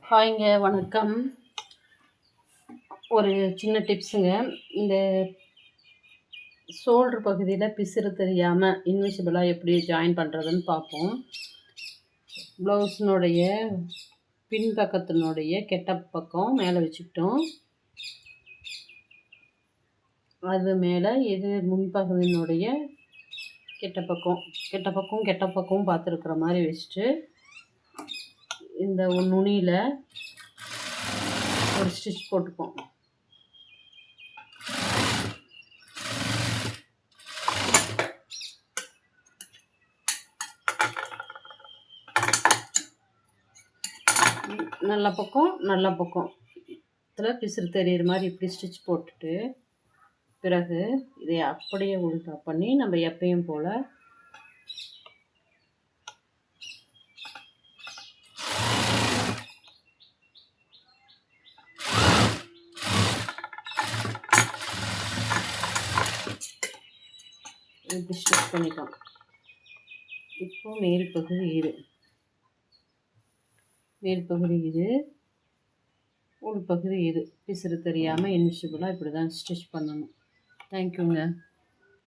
ஹாய்ங்க, வணக்கம். ஒரு சின்ன டிப்ஸுங்க. இந்த ஷோல்டர் பகுதியில் பிசுறு தெரியாமல் இன்விசிபிளாக எப்படி ஜாயின் பண்ணுறதுன்னு பார்ப்போம். ப்ளவுஸினுடைய பின்பக்கத்தினுடைய கெட்ட பக்கம் மேலே வச்சுக்கிட்டோம். அது மேலே இது முன்பகுதியினுடைய கெட்ட பக்கம் பார்த்துருக்குற மாதிரி வச்சுட்டு இந்த நுனியில் ஒரு ஸ்டிச் போட்டுப்போம். நல்ல பக்கம் இதில் பிசுறு தெரியிற மாதிரி இப்படி ஸ்டிச் போட்டுட்டு பிறகு இதை அப்படியே உள்டா பண்ணி நம்ம எப்பயும் போல் இப்படி ஸ்டிச் பண்ணிக்கலாம். இப்போ மேல் பகுதி இது உள் பகுதி இது பிசுறு தெரியாமல் இன்விசிபிளாக இப்படி தான் ஸ்டிச் பண்ணணும். தேங்க்யூங்க.